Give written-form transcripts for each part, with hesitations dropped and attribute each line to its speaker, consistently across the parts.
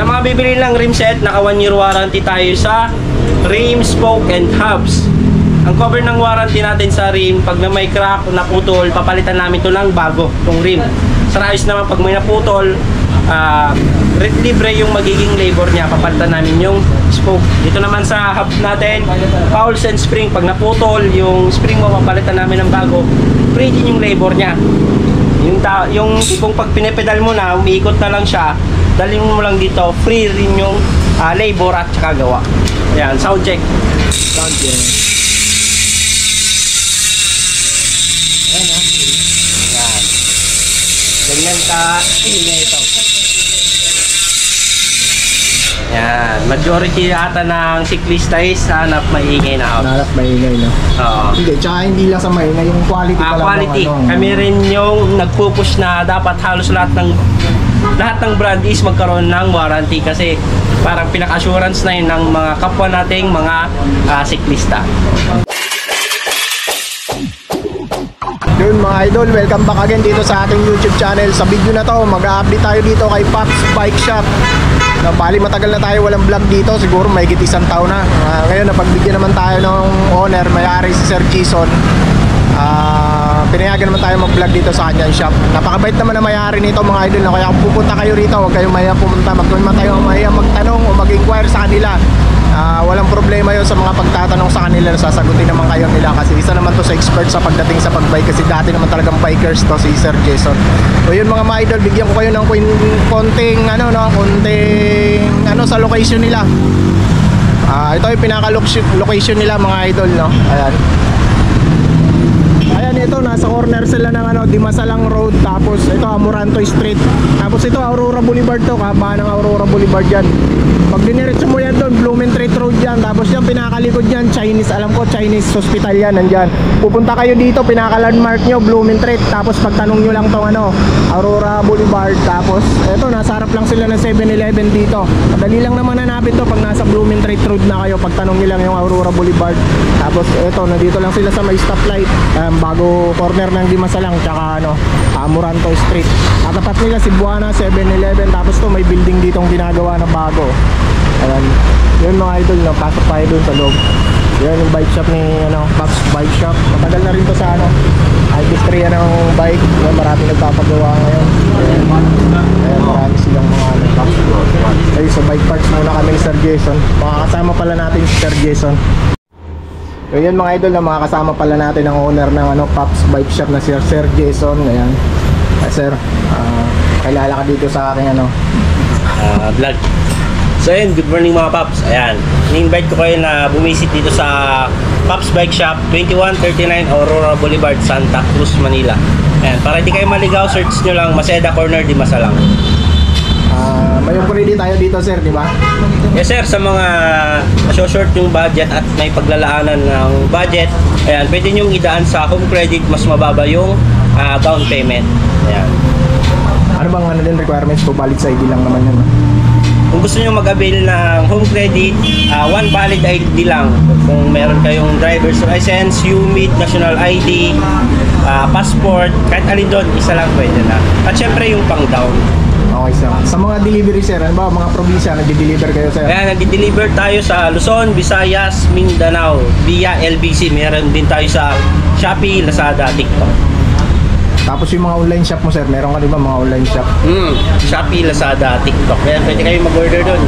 Speaker 1: Sa mga bibili ng rim set, naka 1 year warranty tayo sa rim, spoke, and hubs. Ang cover ng warranty natin sa rim, pag na may crack, naputol, papalitan namin ito ng bago, itong rim. Sa ayos naman, pag may naputol, libre yung magiging labor niya, papalitan namin yung spoke. Dito naman sa hub natin, fouls and spring, pag naputol, yung spring mo, papalitan namin ng bago, free din yung labor niya. Yung kung pag pinipedal mo na, umiikot na lang siya, dalhin mo lang dito, free rin yung labor at saka gawa. Ayan, sound check.
Speaker 2: Sound check. Ayan o.
Speaker 1: Ayan. Ganyan ka, ingay ito. Ayan, majority ata ng cyclista is hanap maingay na.
Speaker 2: Hanap maingay, no?
Speaker 1: Oo.
Speaker 2: Hindi, tsaka hindi lang sa maingay, yung quality pala.
Speaker 1: Quality. Kami rin yung nagpupush na dapat halos lahat ng brand is magkaroon ng warranty kasi parang pinaka-assurance na yun ng mga kapwa nating mga siklista.
Speaker 2: Yun mga idol, welcome back again dito sa ating YouTube channel. Sa video na to, mag-update tayo dito kay Pops Bike Shop. Bali matagal na tayo walang vlog dito, siguro may higit isang taon na. Ngayon napagbigyan naman tayo ng owner, may-ari si Sir Jason. Pinayagan naman tayo mag-vlog dito sa kanyang shop. Napakabait naman na may-ari nito mga idol, na kaya kung pupunta kayo rito, huwag kayong mahiya pumunta, magkuman tayo mahiya magtanong o mag-inquire sa kanila. Walang problema yun sa mga pagtatanong sa kanila, sasagutin naman kayo nila kasi isa naman to sa expert sa pagdating sa pagbike, kasi dati naman talagang bikers to si Sir Jason. So yun mga idol, bigyan ko kayo ng konting sa location nila. Ito yung pinaka-location nila mga idol, no? Ayan, ito nasa corner sila ng Dimasalang Road, tapos ito Amoranto Street, tapos ito Aurora Boulevard to, kahabaan ng Aurora Boulevard yan. Pag diniretso mo yan doon, Blumentritt Road yan, tapos yan pinakalikod yan, Chinese, alam ko Chinese Hospital yan, nandyan. Pupunta kayo dito, pinaka-landmark nyo Blumentritt, tapos pagtanong nyo lang tong Aurora Boulevard, tapos ito nasa harap lang sila ng 7-Eleven dito. Madali lang naman hanapin to pag nasa Blumentritt Road na kayo, pagtanong nyo lang yung Aurora Boulevard. Tapos ito, nandito lang sila sa may stoplight, bago corner ng Dimasalang, tsaka Amoranto Street. Katapat nila si Buana 7-Eleven, tapos to may building ditong ginagawa na bago. Ayan, yun mga idol, pasok tayo dun sa loob. Yan yung bike shop ni Pops Bike Shop. Matagal na rin to sa industriya ng bike. Yan, marami nagpapagawa ngayon. Ayan, marami silang mga ay, so bike parts muna kami ni Sir Jason. Makakasama pala natin si Sir Jason. So yan mga idol, makakasama pala natin ang owner ng Pops Bike Shop na si Sir Jason. Ayan, sir, kilala ka dito sa aking
Speaker 1: vlog. So ayun, good morning mga Pops. Ayan, in-invite ko kayo na bumisit dito sa Pops Bike Shop, 2139 Aurora Boulevard, Santa Cruz, Manila. Ayan, para hindi kayo maligaw, search nyo lang Maceda Corner, Dimasalang.
Speaker 2: May opportunity tayo dito sir, di ba?
Speaker 1: Yes sir, sa mga short yung budget at may paglalaanan ng budget, ayan, pwede nyo idaan sa home credit, mas mababa yung down payment. Ayan.
Speaker 2: Ano bang din requirements ko? Valid sa ID lang naman yun.
Speaker 1: Kung gusto nyo mag-avail ng home credit, one valid ID lang. Kung meron kayong driver's license, UMID, national ID, passport, kahit alin doon, isa lang pwede na. At syempre yung pang down.
Speaker 2: Okay sir. Sa mga delivery sir, ano ba, mga probinsya, nag-deliver kayo sir?
Speaker 1: Kaya nag-deliver tayo sa Luzon, Visayas, Mindanao, via LBC. Meron din tayo sa Shopee, Lazada, TikTok.
Speaker 2: Tapos yung mga online shop mo sir, meron ka din ba mga online shop?
Speaker 1: Shopee, Lazada, TikTok. Kaya pwede kayo mag-order doon.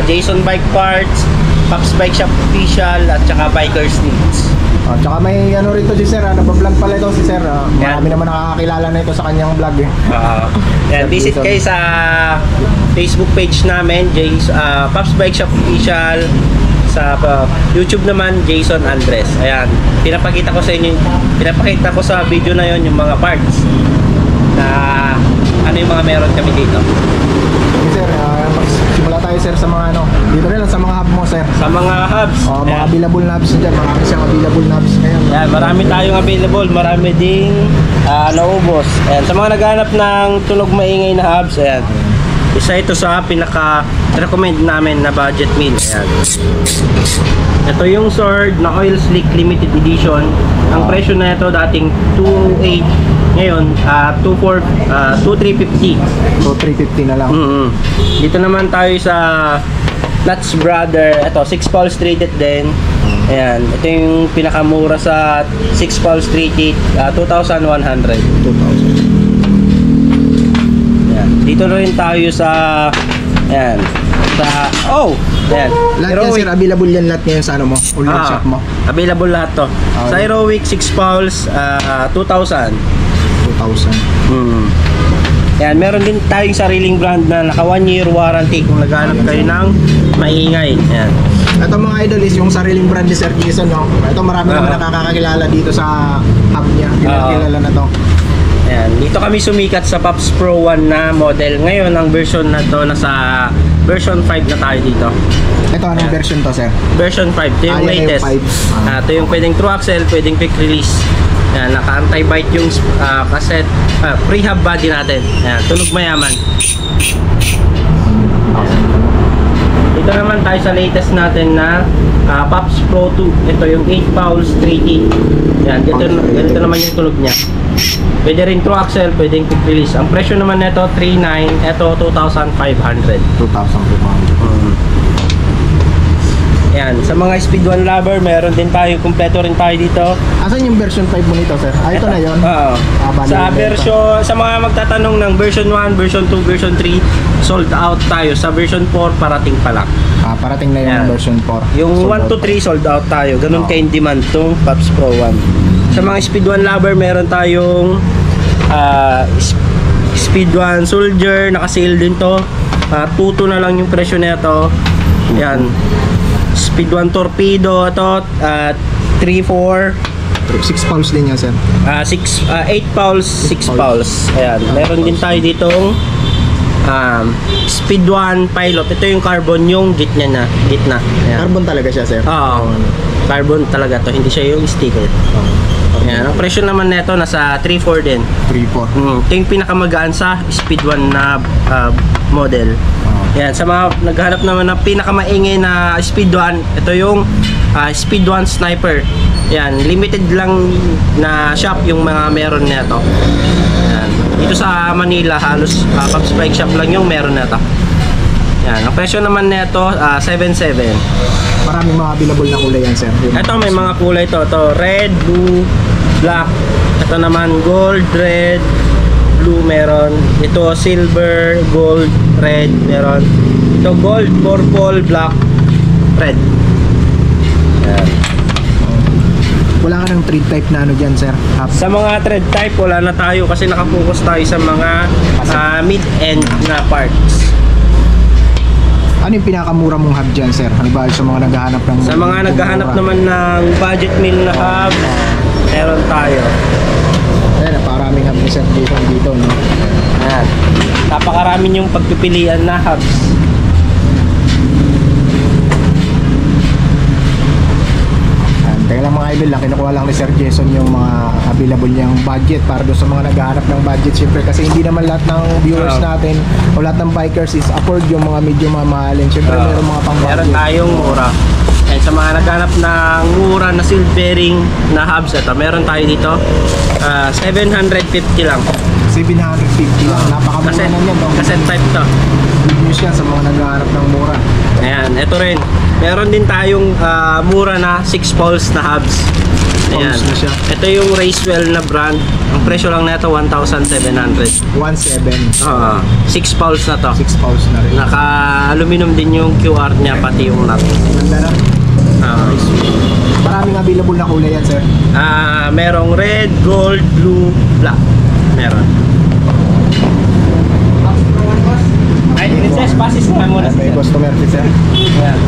Speaker 1: Jason Bike Parts, Pops Bike Shop Official, at saka Bikers Needs.
Speaker 2: Tsaka may rito si sir, nagpa-vlog pala ito si sir. Marami naman nakakakilala na ito sa kanyang vlog
Speaker 1: visit kayo sa Facebook page namin, Pops Bike Shop Official. Sa YouTube naman, Jason Andres. Ayan, pinapakita ko sa inyo, pinapakita ko sa video na yon yung mga parts na ano yung mga meron kami dito.
Speaker 2: Okay, sir, magsimula tayo sir sa mga dito rin lang sa mga hub mo sir.
Speaker 1: Sa mga hubs,
Speaker 2: mga available na hubs dyan, marami siyang available na hubs ngayon.
Speaker 1: Ayan, marami tayong available, marami ding naubos. Ayan, sa mga naghanap ng tunog maingay na hubs, ayan, Isa ito sa pinaka-recommend namin na budget meal. Ayan. Ito yung sword na oil slick limited edition. Ang presyo na ito dating 2.8, ngayon 2.350.
Speaker 2: So 350 na lang.
Speaker 1: Dito naman tayo sa Nuts Brother. Ito 6 pulse rated din. Ayan, ito yung pinakamura sa 6 pulse rated, 2,100.
Speaker 2: 2,000.
Speaker 1: Ayan. Dito na rin tayo sa ayan, sa ayan.
Speaker 2: Lahat yan sir, available yan lahat ngayon sa ano mo, online shop mo.
Speaker 1: Available lahat to. Sa Heroic 6 pulse, 2,000.
Speaker 2: 2,000.
Speaker 1: Ayan, meron din tayong sariling brand na naka 1 year warranty kung naghahanap kayo ng maingay. Ayan.
Speaker 2: Ito mga idol is yung sariling brand ni Sir Jason, no? Ito marami naman nakakakilala dito sa hub niya. Kilala na to.
Speaker 1: Ayan, dito kami sumikat sa Pops Pro 1 na model. Ngayon, ang version na to nasa version 5 na tayo dito.
Speaker 2: Ito anong version to, sir?
Speaker 1: Version 5, ito yung
Speaker 2: yan
Speaker 1: latest.
Speaker 2: yung 5.
Speaker 1: Ito yung pwedeng true axle, pwedeng quick release. Ayan, naka-anti-bite yung cassette, pre-hub body natin. Ayan, tunog mayaman. Dito naman tayo sa latest natin na Pops Pro 2. Ito yung 8 pulse 3T. Ayan, ganito naman yung tunog niya. Pwede rin true axle, pwedeng quick release. Ang presyo naman nito 3,900, ito 2,500.
Speaker 2: 2,500.
Speaker 1: Ayan, sa mga speed 1 lover, meron din tayo, kumpleto rin tayo dito.
Speaker 2: Asan yung version 5 mo nito, sir? Ito na yon.
Speaker 1: Oo. Sa mga magtatanong ng version 1, version 2, version 3, sold out tayo. Sa version 4, parating pa lang.
Speaker 2: Parating na yung
Speaker 1: Ayan.
Speaker 2: version 4.
Speaker 1: Yung 1 to 3 sold out tayo. Ganun ka-in demand tong Pops Pro 1. Sa mga speed 1 lover, meron tayong speed 1 soldier, naka-sale din to. 2.2 na lang yung presyo nito. Yan. Speed 1 torpedo ito, 3.4.
Speaker 2: 6 pounds din yan, sir.
Speaker 1: 8 pulse, 6 pulse. Ayan. Meron din tayo ditong Speed 1 pilot. Ito yung carbon, yung gitna. Ayan.
Speaker 2: Carbon talaga siya, sir.
Speaker 1: Oo. Carbon talaga to, hindi siya yung sticker. Ayan. Ang presyo naman nito nasa 3.4 din.
Speaker 2: 3.4.
Speaker 1: Ito yung pinakamagaan sa Speed 1 na model. Ayan. Sa mga naghahanap naman ng pinakamaingay na Speed 1, ito yung Speed 1 Sniper. Ayan. Limited lang na shop yung mga meron nito. Ayan. Dito sa Manila, halos Pops Bike Shop lang yung meron nito. Ayan. Ang presyo naman nito 7.7.
Speaker 2: Maraming mga available na kulay yan, sir.
Speaker 1: Ito may mga kulay to. Ito red, blue, black. Ito naman gold, red, blue meron. Ito silver, gold, red meron. Ito gold, purple, black, red. Ayan.
Speaker 2: Wala ka ng thread type na ano dyan, sir?
Speaker 1: Sa mga thread type, wala na tayo kasi nakapokus tayo sa mga mid-end na parts.
Speaker 2: Ano yung pinakamura mong hub dyan, sir? Halimbawa sa mga naghahanap ng...
Speaker 1: Sa mga naghahanap naman ng budget meal na hub, meron tayo.
Speaker 2: Ayan, naparaming hub ni Sir Jason dito, no?
Speaker 1: Ayan. Napakarami yung pagpipilian na hubs.
Speaker 2: Teka lang mga idol, kinukuha lang ni Sir Jason yung mga available niyang budget para doon sa mga naghahanap ng budget. Siyempre kasi hindi naman lahat ng viewers natin o lahat ng bikers is afford yung mga medyo mamahalin. Siyempre meron mga pang budget.
Speaker 1: Meron tayong mura. And sa mga naghanap ng mura na seal bearing na hubs, ito, meron tayo dito 750 lang.
Speaker 2: 750 lang, napakamura na yan.
Speaker 1: Cassette type to.
Speaker 2: Good news yan sa mga naghahanap ng mura.
Speaker 1: Ayan, ito rin. Meron din tayong mura na 6 pulse na hubs. Ayan.
Speaker 2: Pulse na siya.
Speaker 1: Ito yung Racewell na brand. Ang presyo lang nito 1,700.
Speaker 2: 1.7.
Speaker 1: 6 pulse na to.
Speaker 2: 6 pounds na rin.
Speaker 1: Naka-aluminum din yung QR niya, pati yung nut.
Speaker 2: Ganda na. Maraming available na kulay yan, sir.
Speaker 1: Merong red, gold, blue, black. Meron. Ay, princess, pasis na muna.
Speaker 2: May customer fit, sir.
Speaker 1: Ayan.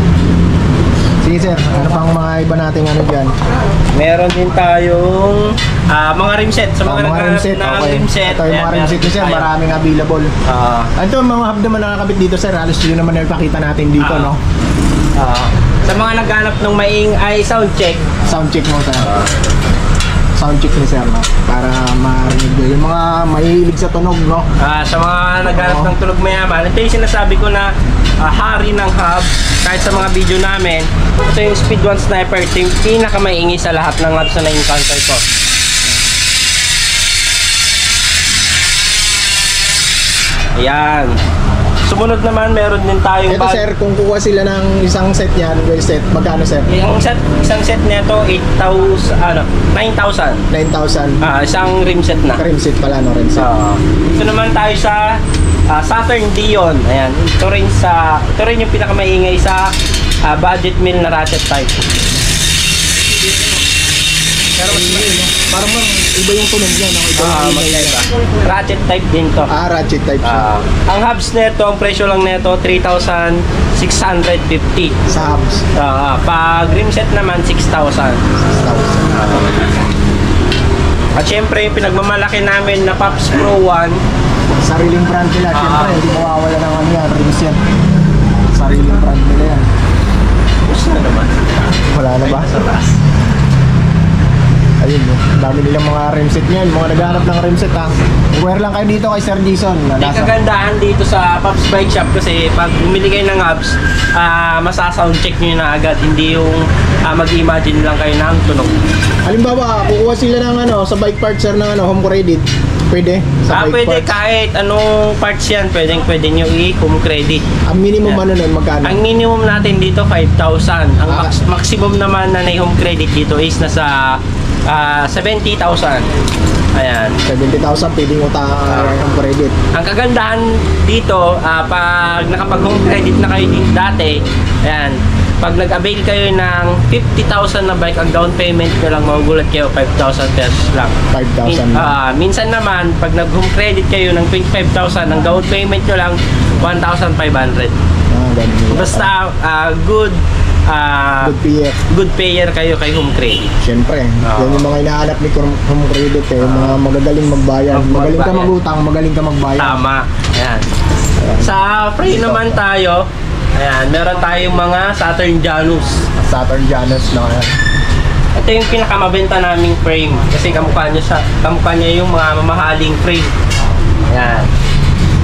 Speaker 2: Sige, sir. Ano pang mga iba nating ano dyan?
Speaker 1: Meron din tayong mga rimset. Sa mga
Speaker 2: mga rimset, okay.
Speaker 1: rimset.
Speaker 2: Ito yung mga rimset ni sir, maraming available. Ito yung mga hub naman nakakabit dito, sir. Halos yun naman na ipakita natin dito, no?
Speaker 1: Sa mga naghanap ng maing ay sound check.
Speaker 2: Sound check mo, sir. sound check ni sir, no? Para marinig nyo. Yung mga mahilig sa tunog, no?
Speaker 1: Sa mga naghanap ng tunog mayaman, ito yung sinasabi ko na hari ng hub. Kahit sa mga video namin, ito yung Speed 1 Sniper. Ito yung pinakamaingi sa lahat ng hubs na na-encounter ko. Ayan. Sumunod naman, meron din tayong
Speaker 2: Ito sir, kung kukuha sila ng isang set yan, well set, magkano sir?
Speaker 1: Yung isang set nito, 9,000.
Speaker 2: 9,000.
Speaker 1: Isang rim set na.
Speaker 2: Rim set pala, no? Rim set.
Speaker 1: Ito naman tayo sa Saturn Dion. Ayan. Ito rin yung pinakamaingay sa budget mill na ratchet type.
Speaker 2: Pero parang iba yung tunog niya, no?
Speaker 1: Magkaiba. Ratchet type din to.
Speaker 2: Ratchet type siya.
Speaker 1: Ang hubs nito, ang presyo lang nito, 3,650
Speaker 2: sa hubs.
Speaker 1: Pag rim set naman, 6,000.
Speaker 2: 6,000.
Speaker 1: At syempre, pinagmamalaki namin na Pops Pro 1.
Speaker 2: Sariling brand nila. Syempre, hindi mawawala ng ano yan, rims yan. Sariling brand nila yan.
Speaker 1: Gusto na naman.
Speaker 2: Wala na ba?
Speaker 1: Sa taas.
Speaker 2: Ayun, dami nilang mga rimset niyan, mga naghahanap ng rimset ha. Inquire lang kayo dito kay Sir Jason.
Speaker 1: Yung kagandahan dito sa Pops Bike Shop kasi pag bumili kayo ng hubs, masa-sound check nyo na agad, hindi yung mag-imagine lang kayo ng tunog.
Speaker 2: Halimbawa, kukuha sila ng ano, sa bike parts sir ng home credit. Pwede? Sa bike
Speaker 1: Pwede
Speaker 2: parts.
Speaker 1: kahit anong parts yan, pwede nyo i-home credit.
Speaker 2: Ang minimum ano nun, magkano?
Speaker 1: Ang minimum natin dito 5,000. Ang maximum naman na home credit dito is nasa 70,000. Ayan.
Speaker 2: 70,000 pwedeng utang home credit.
Speaker 1: Ang kagandahan dito, pag nakapag-home credit na kayo din dati, ayan, pag nag-avail kayo ng 50,000 na bike, ang down payment nyo lang, magugulat kayo, 5,000 pesos lang.
Speaker 2: 5,000
Speaker 1: minsan naman, pag nag-home credit kayo ng 25,000, ang down payment nyo lang, 1,500.
Speaker 2: Ganun.
Speaker 1: Basta good
Speaker 2: Good payer.
Speaker 1: payer kayo kay home credit.
Speaker 2: Siyempre, yan yung mga hinahanap ni home credit eh. Yung mga magagaling magbayad. Magaling ka magutang, magaling ka magbayad.
Speaker 1: Tama. Ayan. Sa frame naman tayo, ayan, meron tayong mga Saturn Janus.
Speaker 2: Saturn Janus na yan.
Speaker 1: Ito yung pinakamabenta naming frame kasi kamukha niya yung mga mamahaling frame. Ayan.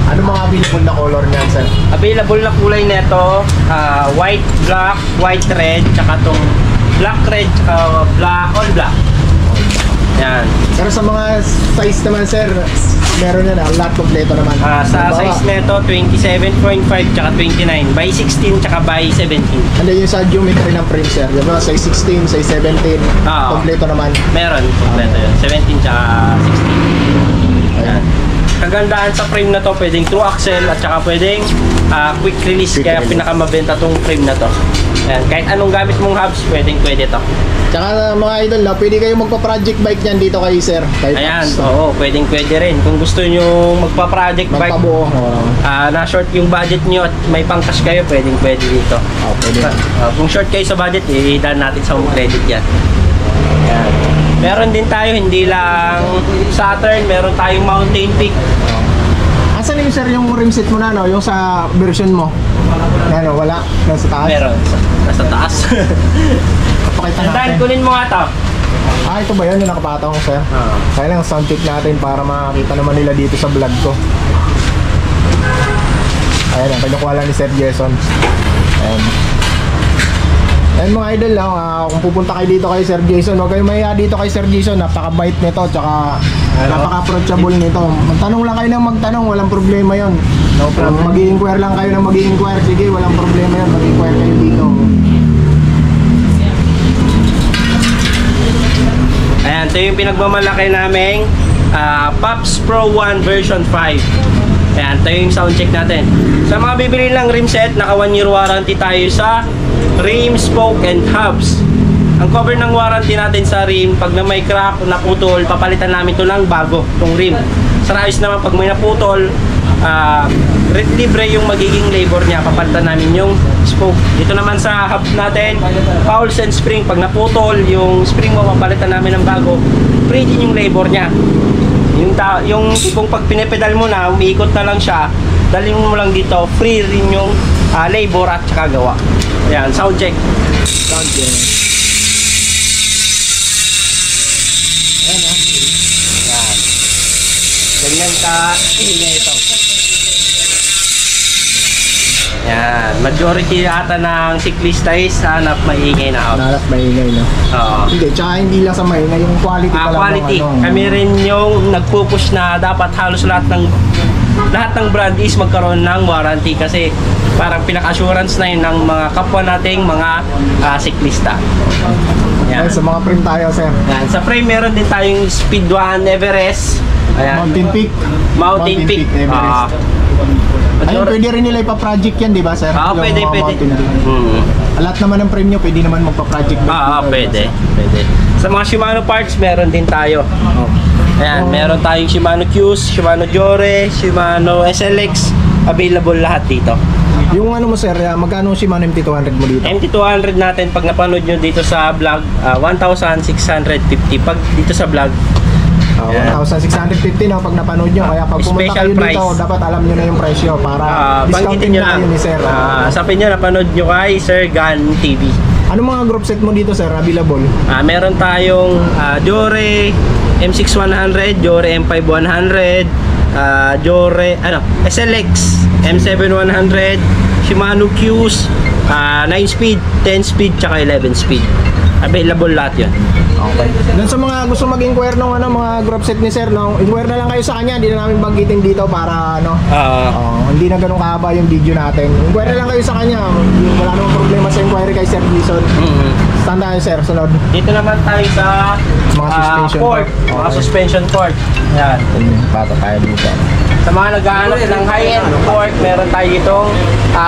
Speaker 2: Ano mga available na color niyan, sir?
Speaker 1: Available na kulay nito, white, black, white, red, tsaka tong black, red, tsaka all black. Ayan.
Speaker 2: Pero sa mga size naman, sir, meron yan, lahat kompleto naman.
Speaker 1: Sa size nito, 27.5 tsaka 29, by 16 tsaka by 17.
Speaker 2: Ano yung sa geometry ng frame, sir? Yung mga size 16, size 17, kompleto naman.
Speaker 1: Meron, kompleto yun. 17 tsaka 16. Ayan. Kagandahan sa frame na to, pwedeng 2 axle at saka pwedeng quick release. Kaya pinakamabenta tong frame na to. Ayan. Kahit anong gamit mong hubs, pwede to.
Speaker 2: Tsaka mga idol, pwede kayo magpa-project bike niyan dito kay sir. Kay
Speaker 1: Ayan,
Speaker 2: Pops.
Speaker 1: oo, pwede rin. Kung gusto nyo magpa-project bike,
Speaker 2: magpabuo.
Speaker 1: na-short yung budget nyo at may pang-cash kayo, pwede dito.
Speaker 2: Pwede.
Speaker 1: Kung short kayo sa budget, i-dan natin sa home credit yan. Ayan. Meron din tayo, hindi lang Saturn, meron tayong Mountain Peak.
Speaker 2: Asan yung sir yung rim set mo na, no? Yung sa version mo? Ano, wala? Nasa taas?
Speaker 1: Meron, nasa taas.
Speaker 2: Pakita
Speaker 1: Dan,
Speaker 2: natin.
Speaker 1: kunin mo nga to.
Speaker 2: Ito ba yun yung nakapatong, sir? Kaya lang sound check natin para makakita naman nila dito sa vlog ko. Ayan, kinukuha lang ni Sir Jason. Ayan mga idol lang, kung pupunta kayo dito kay Sir Jason, huwag kayong mahiya dito kay Sir Jason, napaka-bait nito, tsaka napaka-approachable nito. Magtanong lang kayo ng magtanong, walang problema yon.
Speaker 1: No problem.
Speaker 2: Mag-i-inquire lang kayo ng mag-i-inquire, sige, walang problema yon, mag-i-inquire kayo dito.
Speaker 1: Ayan, ito yung pinagmamalaki naming Pops Pro 1 version 5. Ayan, ito yung sound check natin. Sa mga bibili lang rim set, naka 1 year warranty tayo sa rim, spoke, and hubs. Ang cover ng warranty natin sa rim, pag na may crack, naputol, papalitan namin ito ng bago, itong rim. Sa ayos naman, pag may naputol, libre yung magiging labor niya, papalitan namin yung spoke. Dito naman sa hub natin, fouls and spring, pag naputol, yung spring mo, papalitan namin ng bago, free din yung labor niya. Yung kung pag pinipedal mo na, umiikot na lang siya, dalhin mo lang dito, free rin yung labor at saka gawa. Ayan, sound check.
Speaker 2: Sound check.
Speaker 1: Ganyan ka ingay ito. Yan, majority ata ng cyclista is hanap maingay na hub.
Speaker 2: Hanap maingay, no?
Speaker 1: Oo.
Speaker 2: Hindi, tsaka hindi lang sa maingay, yung quality pa lang.
Speaker 1: Quality.
Speaker 2: Ng ano.
Speaker 1: Kami rin yung nagpupush na dapat halos lahat ng brand is magkaroon ng warranty kasi parang pinaka-assurance na yun ng mga kapwa nating mga siklista. Yan.
Speaker 2: Ay, sa mga frame tayo, sir.
Speaker 1: Yan. Sa frame meron din tayong Speed 1 Everest. Ayan.
Speaker 2: Mountain Peak.
Speaker 1: Mountain Peak.
Speaker 2: Everest. Ayun, pwede rin nila ipa-project yan, di ba, sir?
Speaker 1: Oo,
Speaker 2: Yung
Speaker 1: pwede,
Speaker 2: mga
Speaker 1: pwede.
Speaker 2: Mountain Peak. Lahat naman ng frame nyo, pwede naman magpa-project.
Speaker 1: Pwede. Pwede. Sa mga Shimano parts, meron din tayo. Ayan, meron tayong Shimano Qs, Shimano Jore, Shimano SLX. Available lahat dito.
Speaker 2: Yung ano mo, sir, magkano si Shimano MT200 mo dito?
Speaker 1: MT200 natin, pag napanood nyo dito sa vlog, 1,650. Pag dito sa vlog,
Speaker 2: 1,650 na pag napanood nyo. Kaya pag pumunta
Speaker 1: Special
Speaker 2: kayo
Speaker 1: price.
Speaker 2: dito, dapat alam nyo na yung presyo para
Speaker 1: banggitin
Speaker 2: discountin
Speaker 1: nyo
Speaker 2: na
Speaker 1: lang.
Speaker 2: kayo ni sir.
Speaker 1: Sapin nyo, napanood nyo kay Sir Gun TV.
Speaker 2: Anong mga group set mo dito, sir, available?
Speaker 1: Meron tayong Jore M6100, Jore M5100, Jore SLX M7100, Shimano Qs, 9 speed, 10 speed, tsaka 11 speed. Available lahat yun.
Speaker 2: Okay. Doon sa mga gusto mag-inquire ng mga group set ni sir, no, inquire na lang kayo sa kanya, hindi na namin banggitin dito para hindi na ganun kahaba yung video natin. Inquire na lang kayo sa kanya. Wala namang problema sa inquiry kay Sir Jason. Stand tayo, sir, sunod.
Speaker 1: Dito naman tayo sa
Speaker 2: Mga suspension
Speaker 1: port.
Speaker 2: port.
Speaker 1: Mga
Speaker 2: Okay.
Speaker 1: suspension port. Yan.
Speaker 2: Bata tayo dito.
Speaker 1: Sa mga naghahanap ng high-end port, meron tayo itong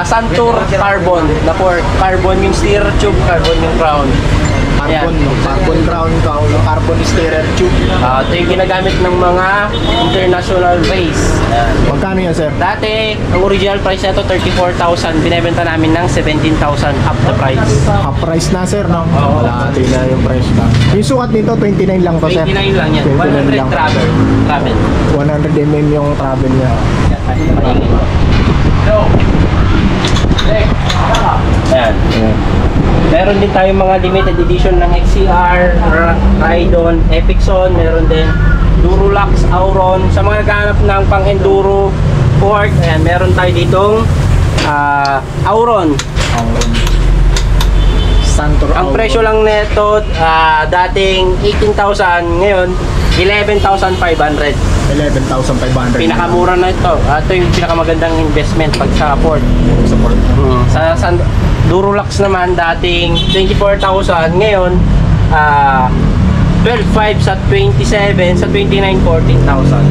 Speaker 1: Santur Carbon na port. Carbon yung steer tube, carbon yung crown.
Speaker 2: Carbon, no? Carbon crown, carbon steerer tube.
Speaker 1: Ito yung ginagamit ng mga international race. Yan.
Speaker 2: Magkano yan, sir?
Speaker 1: Dati, ang original price nito 34,000. Binebenta namin ng 17,000, half the price.
Speaker 2: Half price na, sir, no?
Speaker 1: Oo.
Speaker 2: Malaki na yung price na. Yung sukat nito, 29 lang to, sir.
Speaker 1: 29 lang yan.
Speaker 2: 29
Speaker 1: 100
Speaker 2: lang.
Speaker 1: travel.
Speaker 2: 100 mm yung travel niya.
Speaker 1: Ayan. Meron din tayong mga limited edition ng XCR, Rhydon, Epixon, meron din Durolax, Auron. Sa mga naghahanap ng pang-enduro port, ayan, meron tayo ditong Auron.
Speaker 2: Santur
Speaker 1: Ang presyo lang nito, dating 18,000, ngayon 11,500.
Speaker 2: 11,500.
Speaker 1: Pinakamura na ito. Ito yung pinakamagandang investment pag sa port.
Speaker 2: Support.
Speaker 1: Sa Durolax naman dating 24,000, ngayon 12,500 sa 27, sa 29, 14,000.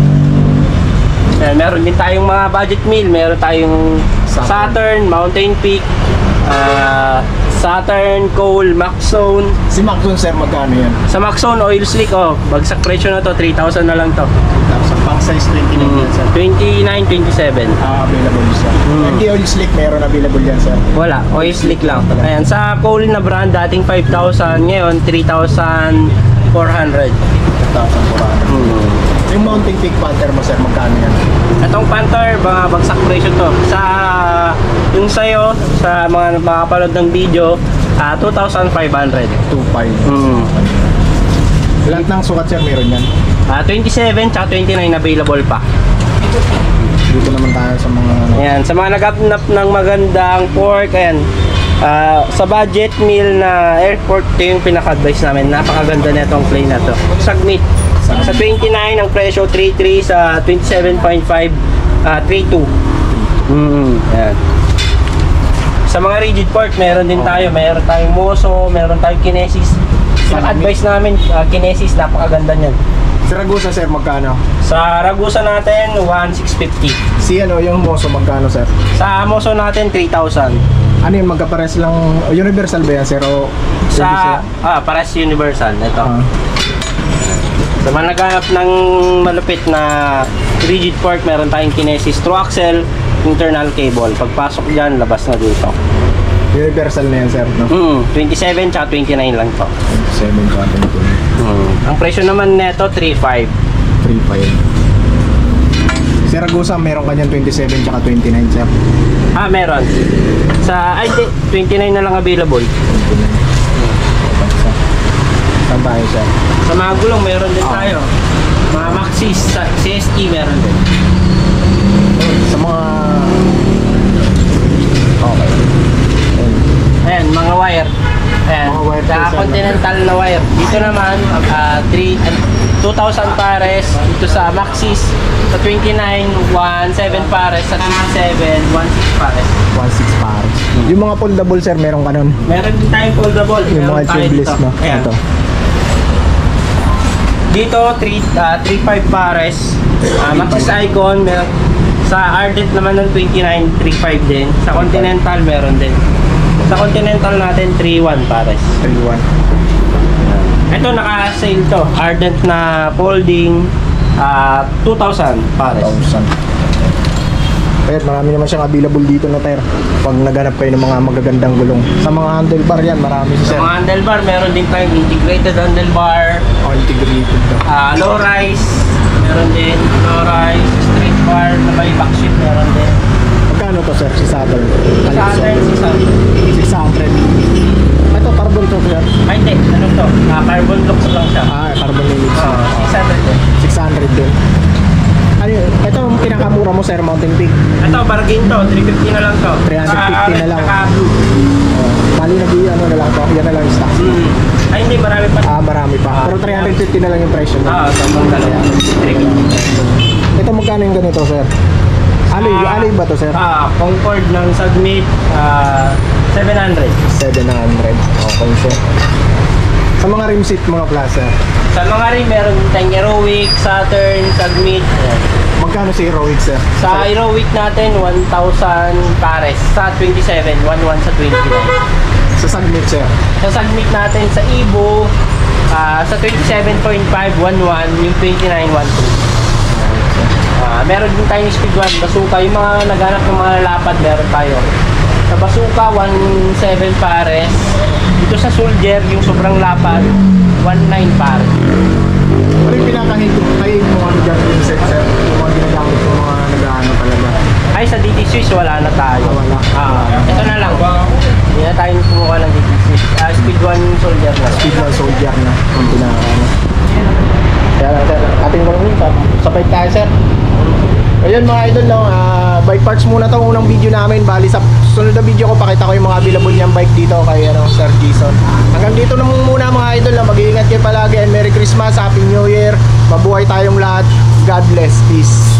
Speaker 1: Meron din tayong mga budget meal, meron tayong Saturn, Mountain Peak, Saturn, Cole, Maxzone.
Speaker 2: Si Maxon, sir, magkano yan?
Speaker 1: Sa Maxzone Oil Slick, bagsak presyo na to, 3,000 na lang to.
Speaker 2: Tapos pang size 29 yan, sir.
Speaker 1: 29, 27.
Speaker 2: Available siya. Hindi oil slick, meron available yan, sir.
Speaker 1: Wala, oil slick lang. Ayan, sa Cole na brand dating 5,000, ngayon 3,400.
Speaker 2: 1,400. Yung Mountain Peak Panther mo, sir, magkano yan?
Speaker 1: Itong Panther, mga bagsak presyo to. Sa yung sayo, sa mga makapanood ng video, 2,500.
Speaker 2: 2,500. Lahat ng sukat, sir, meron yan.
Speaker 1: 27 tsaka 29 available pa.
Speaker 2: Dito naman tayo sa mga...
Speaker 1: Ayan, sa mga nag-upnap ng magandang pork, ayan. Sa budget meal na airport, ito yung pinaka-advice namin. Napakaganda na itong plane na to. Sagmit. Sa 29 ang presyo 3.3, sa 27.5 3.2. Ayan. Sa mga rigid pork, meron din tayo. Meron tayong Moso, meron tayong Kinesis. Pinaka-advice namin, Kinesis, napakaganda niyan.
Speaker 2: Sa Ragusa, sir, magkano?
Speaker 1: Sa Ragusa natin, 1,650.
Speaker 2: Si yung Moso, magkano, sir?
Speaker 1: Sa Moso natin, 3,000.
Speaker 2: Ano yun, magkapares lang, universal ba yan, sir? O
Speaker 1: Sa, pares universal. Ito. Sa mga naghanap ng malupit na rigid fork, meron tayong Kinesis true axle, internal cable. Pagpasok dyan, labas na dito.
Speaker 2: Universal na yan, sir, no?
Speaker 1: 27 tsaka 29 lang to.
Speaker 2: 7
Speaker 1: Ang presyo naman neto, 3,500.
Speaker 2: 3,500. Si Ragusa, meron kanyang 27 tsaka 29, sir.
Speaker 1: Meron. Sa, 29 na lang available.
Speaker 2: Saan tayo, sir?
Speaker 1: Sa mga gulong, meron din tayo. Mga Maxis, CST meron din.
Speaker 2: Sa mga... Okay.
Speaker 1: Ayan, mga wire. Ayan,
Speaker 2: Mga wire
Speaker 1: sa
Speaker 2: tools,
Speaker 1: Continental na wire. Dito naman, 2,000 pares. Dito sa Maxis, sa 29, 1,700 pares. Sa 27, 1,600 pares.
Speaker 2: 1.6 pares. Yung mga foldable sir, meron ka nun?
Speaker 1: Meron din tayong foldable.
Speaker 2: Yung mga
Speaker 1: Meron tayo
Speaker 2: tubeless
Speaker 1: dito.
Speaker 2: no?
Speaker 1: Ayan.
Speaker 2: Ito.
Speaker 1: Dito, 3,500 pares. Maxis Icon, meron. Sa Ardent naman ng 29, 3,500 din. Sa Continental, meron din. Sa Continental natin, 3,100 pares.
Speaker 2: 3.1.
Speaker 1: Ito, naka-sale to. Ardent na folding, 2,000 pares.
Speaker 2: 1,000. Kaya marami naman siyang available dito no Ter. Pag naghanap kayo ng mga magagandang gulong. Sa mga handlebar yan, marami
Speaker 1: Sa
Speaker 2: sir.
Speaker 1: mga handlebar, meron din tayong integrated handlebar,
Speaker 2: Integrated to.
Speaker 1: low rise, meron din low rise, straight bar na may backsheet, meron din.
Speaker 2: Magkano to sir si Saturn?
Speaker 1: Sa atin,
Speaker 2: 600. Ito carbon to sir.
Speaker 1: ay hindi, ano to? Carbon blocks lang siya.
Speaker 2: Carbon units.
Speaker 1: 600 din.
Speaker 2: 600 din. Ano yun? Ito ang pinakamura mo sir, Mountain Peak.
Speaker 1: Ito, bargain to, 350 na lang to.
Speaker 2: 350 na lang.
Speaker 1: Naka-blue.
Speaker 2: Mali na ano na lang to. Yan na lang yung stock.
Speaker 1: Ay hindi, marami pa.
Speaker 2: Marami pa. Pero 350 na lang yung presyo mo.
Speaker 1: Sa mga dalawa. 350.
Speaker 2: Ito magkano yung ganito sir? Alloy ba to sir?
Speaker 1: Concord ng Submit, 700.
Speaker 2: 700. Okay sir. Sa mga rim seat mga plaza,
Speaker 1: Sa mga rin, meron tayong Heroic, Saturn, Submit. Ayan.
Speaker 2: magkano si Heroic sir?
Speaker 1: Sa Heroic natin, 1,000 pares. Sa 27, 1,1 sa 29.
Speaker 2: Sa Submit sir?
Speaker 1: Sa Submit natin, sa Evo, sa 27.5, 1,1, yung 29, 1,2. Meron din tayong Speed 1, Bazooka. Yung mga naghanap ng mga lapad, meron tayo. Sa Bazooka, 1,7 pares. Dito sa Soldier, yung sobrang lapad, 1,9 pares.
Speaker 2: Ano yung pinakahit mo ano dyan yung set sir? Yung mga ginagamit yung mga nag-ano talaga?
Speaker 1: Ay, sa DT Swiss, wala na tayo.
Speaker 2: Wala.
Speaker 1: Ito na lang. Hindi na tayo kumuha ng DT Swiss. Speed 1 Soldier na.
Speaker 2: Speed 1 Soldier na yung pinaka-ano. Kaya lang sir, ating mga minta. Sabay tayo sir. Ayun mga idol, no, bike parts muna tong unang video namin. Bali sa sunod na video ko, pakita ko yung mga available niyang bike dito kay Sir Jason. Hanggang dito na muna mga idol, na mag-iingat kayo palagi and Merry Christmas, Happy New Year. Mabuhay tayong lahat. God bless. Peace.